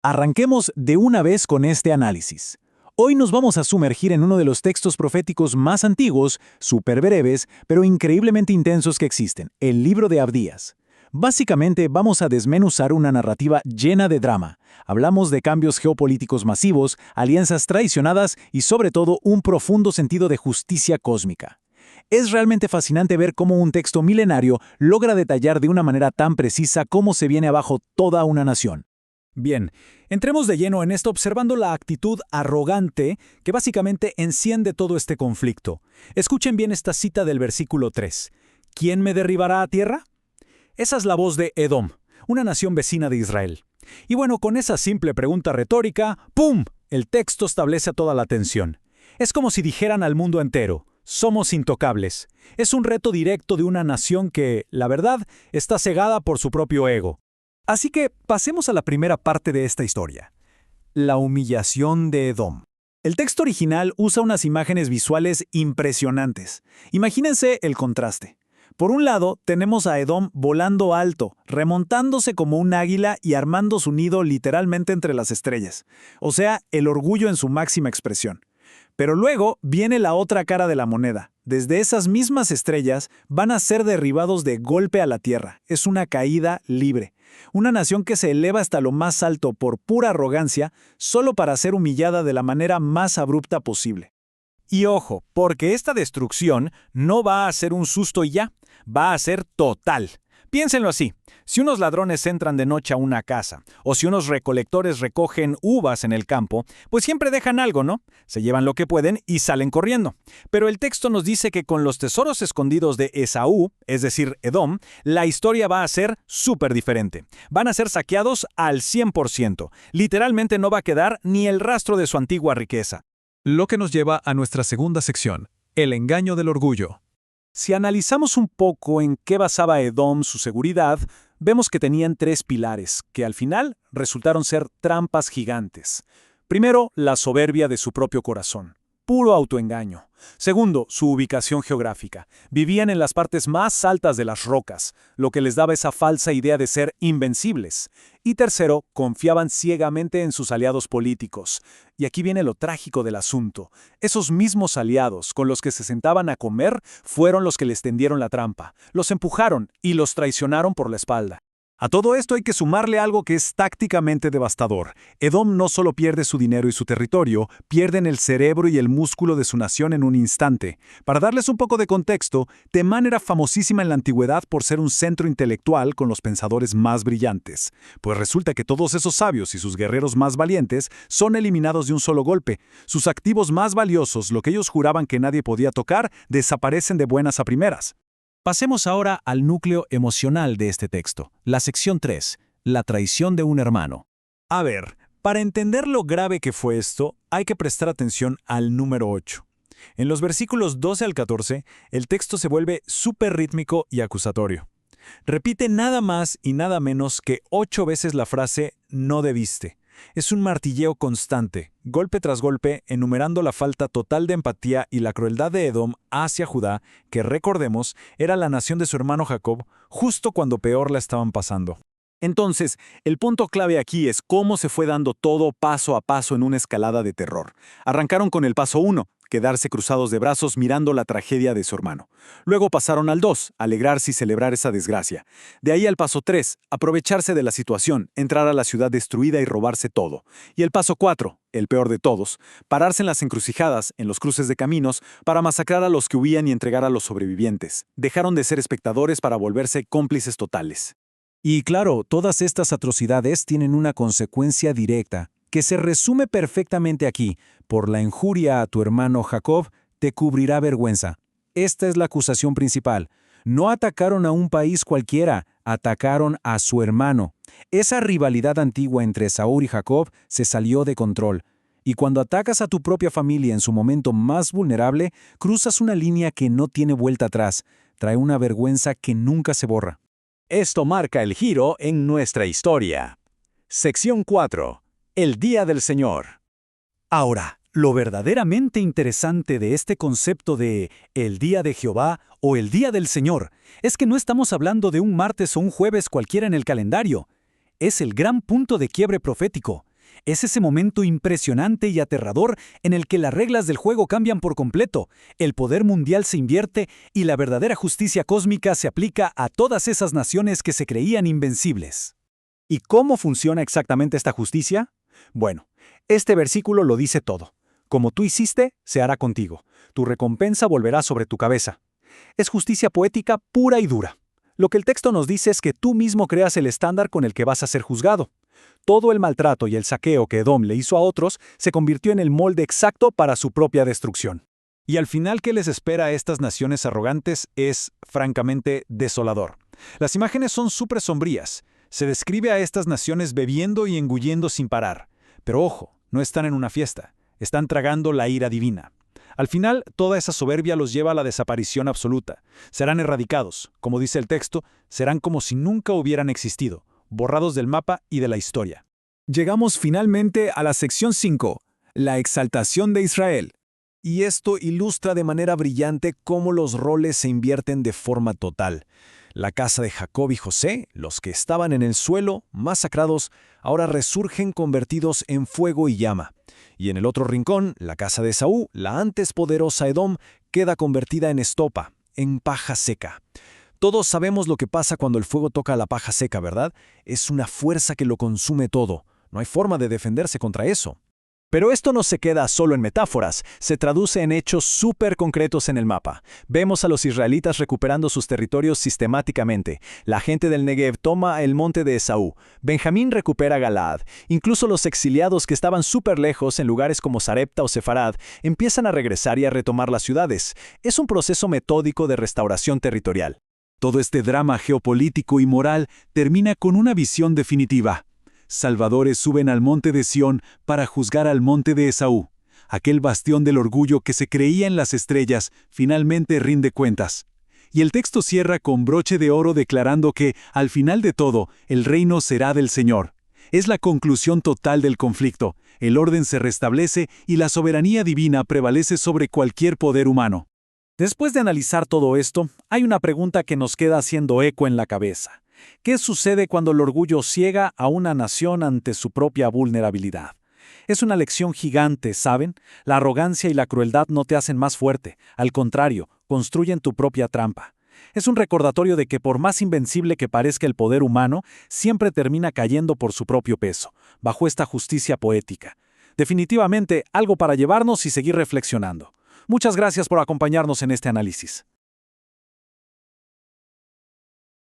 Arranquemos de una vez con este análisis. Hoy nos vamos a sumergir en uno de los textos proféticos más antiguos, súper breves, pero increíblemente intensos que existen, el libro de Abdías. Básicamente vamos a desmenuzar una narrativa llena de drama. Hablamos de cambios geopolíticos masivos, alianzas traicionadas y sobre todo un profundo sentido de justicia cósmica. Es realmente fascinante ver cómo un texto milenario logra detallar de una manera tan precisa cómo se viene abajo toda una nación. Bien, entremos de lleno en esto observando la actitud arrogante que básicamente enciende todo este conflicto. Escuchen bien esta cita del versículo 3. ¿Quién me derribará a tierra? Esa es la voz de Edom, una nación vecina de Israel. Y bueno, con esa simple pregunta retórica, ¡pum!, el texto establece toda la tensión. Es como si dijeran al mundo entero, somos intocables. Es un reto directo de una nación que, la verdad, está cegada por su propio ego. Así que pasemos a la primera parte de esta historia. La humillación de Edom. El texto original usa unas imágenes visuales impresionantes. Imagínense el contraste. Por un lado, tenemos a Edom volando alto, remontándose como un águila y armando su nido literalmente entre las estrellas. O sea, el orgullo en su máxima expresión. Pero luego viene la otra cara de la moneda. Desde esas mismas estrellas van a ser derribados de golpe a la tierra. Es una caída libre. Una nación que se eleva hasta lo más alto por pura arrogancia, solo para ser humillada de la manera más abrupta posible. Y ojo, porque esta destrucción no va a ser un susto y ya, va a ser total. Piénsenlo así, si unos ladrones entran de noche a una casa, o si unos recolectores recogen uvas en el campo, pues siempre dejan algo, ¿no? Se llevan lo que pueden y salen corriendo. Pero el texto nos dice que con los tesoros escondidos de Esaú, es decir, Edom, la historia va a ser súper diferente. Van a ser saqueados al 100%. Literalmente no va a quedar ni el rastro de su antigua riqueza. Lo que nos lleva a nuestra segunda sección, el engaño del orgullo. Si analizamos un poco en qué basaba Edom su seguridad, vemos que tenían tres pilares, que al final resultaron ser trampas gigantes. Primero, la soberbia de su propio corazón. Puro autoengaño. Segundo, su ubicación geográfica. Vivían en las partes más altas de las rocas, lo que les daba esa falsa idea de ser invencibles. Y tercero, confiaban ciegamente en sus aliados políticos. Y aquí viene lo trágico del asunto. Esos mismos aliados con los que se sentaban a comer fueron los que les tendieron la trampa, los empujaron y los traicionaron por la espalda. A todo esto hay que sumarle algo que es tácticamente devastador. Edom no solo pierde su dinero y su territorio, pierden el cerebro y el músculo de su nación en un instante. Para darles un poco de contexto, Temán era famosísima en la antigüedad por ser un centro intelectual con los pensadores más brillantes. Pues resulta que todos esos sabios y sus guerreros más valientes son eliminados de un solo golpe. Sus activos más valiosos, lo que ellos juraban que nadie podía tocar, desaparecen de buenas a primeras. Pasemos ahora al núcleo emocional de este texto, la sección 3, la traición de un hermano. A ver, para entender lo grave que fue esto, hay que prestar atención al número 8. En los versículos 12 al 14, el texto se vuelve súper rítmico y acusatorio. Repite nada más y nada menos que 8 veces la frase «no debiste». Es un martilleo constante, golpe tras golpe, enumerando la falta total de empatía y la crueldad de Edom hacia Judá, que recordemos, era la nación de su hermano Jacob, justo cuando peor la estaban pasando. Entonces, el punto clave aquí es cómo se fue dando todo paso a paso en una escalada de terror. Arrancaron con el paso 1, quedarse cruzados de brazos mirando la tragedia de su hermano. Luego pasaron al 2, alegrarse y celebrar esa desgracia. De ahí al paso 3, aprovecharse de la situación, entrar a la ciudad destruida y robarse todo. Y el paso 4, el peor de todos, pararse en las encrucijadas, en los cruces de caminos, para masacrar a los que huían y entregar a los sobrevivientes. Dejaron de ser espectadores para volverse cómplices totales. Y claro, todas estas atrocidades tienen una consecuencia directa, que se resume perfectamente aquí: por la injuria a tu hermano Jacob, te cubrirá vergüenza. Esta es la acusación principal. No atacaron a un país cualquiera, atacaron a su hermano. Esa rivalidad antigua entre Esaú y Jacob se salió de control. Y cuando atacas a tu propia familia en su momento más vulnerable, cruzas una línea que no tiene vuelta atrás. Trae una vergüenza que nunca se borra. Esto marca el giro en nuestra historia. Sección 4. El Día del Señor. Ahora, lo verdaderamente interesante de este concepto de el Día de Jehová o el Día del Señor es que no estamos hablando de un martes o un jueves cualquiera en el calendario. Es el gran punto de quiebre profético. Es ese momento impresionante y aterrador en el que las reglas del juego cambian por completo, el poder mundial se invierte y la verdadera justicia cósmica se aplica a todas esas naciones que se creían invencibles. ¿Y cómo funciona exactamente esta justicia? Bueno, este versículo lo dice todo. Como tú hiciste, se hará contigo. Tu recompensa volverá sobre tu cabeza. Es justicia poética pura y dura. Lo que el texto nos dice es que tú mismo creas el estándar con el que vas a ser juzgado. Todo el maltrato y el saqueo que Edom le hizo a otros se convirtió en el molde exacto para su propia destrucción. Y al final, ¿qué les espera a estas naciones arrogantes? Es, francamente, desolador. Las imágenes son súper sombrías. Se describe a estas naciones bebiendo y engullendo sin parar. Pero ojo, no están en una fiesta. Están tragando la ira divina. Al final, toda esa soberbia los lleva a la desaparición absoluta. Serán erradicados. Como dice el texto, serán como si nunca hubieran existido, borrados del mapa y de la historia. Llegamos finalmente a la sección 5, la exaltación de Israel. Y esto ilustra de manera brillante cómo los roles se invierten de forma total. La casa de Jacob y José, los que estaban en el suelo, masacrados, ahora resurgen convertidos en fuego y llama. Y en el otro rincón, la casa de Esaú, la antes poderosa Edom, queda convertida en estopa, en paja seca. Todos sabemos lo que pasa cuando el fuego toca la paja seca, ¿verdad? Es una fuerza que lo consume todo. No hay forma de defenderse contra eso. Pero esto no se queda solo en metáforas, se traduce en hechos súper concretos en el mapa. Vemos a los israelitas recuperando sus territorios sistemáticamente. La gente del Negev toma el monte de Esaú. Benjamín recupera Galaad. Incluso los exiliados que estaban súper lejos en lugares como Sarepta o Sefarad empiezan a regresar y a retomar las ciudades. Es un proceso metódico de restauración territorial. Todo este drama geopolítico y moral termina con una visión definitiva. Salvadores suben al monte de Sión para juzgar al monte de Esaú. Aquel bastión del orgullo que se creía en las estrellas finalmente rinde cuentas. Y el texto cierra con broche de oro declarando que, al final de todo, el reino será del Señor. Es la conclusión total del conflicto. El orden se restablece y la soberanía divina prevalece sobre cualquier poder humano. Después de analizar todo esto, hay una pregunta que nos queda haciendo eco en la cabeza. ¿Qué sucede cuando el orgullo ciega a una nación ante su propia vulnerabilidad? Es una lección gigante, ¿saben? La arrogancia y la crueldad no te hacen más fuerte, al contrario, construyen tu propia trampa. Es un recordatorio de que por más invencible que parezca el poder humano, siempre termina cayendo por su propio peso, bajo esta justicia poética. Definitivamente, algo para llevarnos y seguir reflexionando. Muchas gracias por acompañarnos en este análisis.